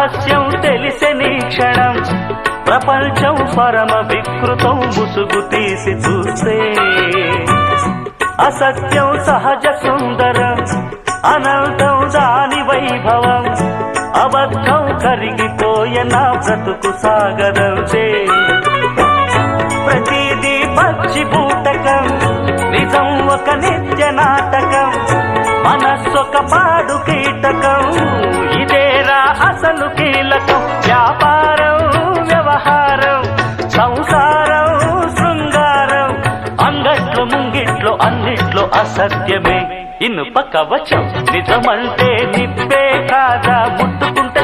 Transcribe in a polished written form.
రహస్యం తెలిసెని క్షణం ప్రపంచం పరమ వికృతం ముసుగు తీసి చూస్తే అసత్యం సహజ సుందరం అనంతం దాని వైభవం అబద్ధం కరిగిపోయే నా బ్రతుకు సాగరంతే ప్రతిదీ పచ్చి బూటకం నిజం ఒక నిత్య నాటకం మనస్సొక పాడు కీటకం ఇదేరా అసలు కీలకం వ్యాపారం వ్యవహారం సంసారం శృంగారం అంగట్లో ముంగిట్లో అన్నిట్లో అసత్యమే ఇనుప కవచం నిజమంటే నిప్పే కాదా ముట్టుకుంటే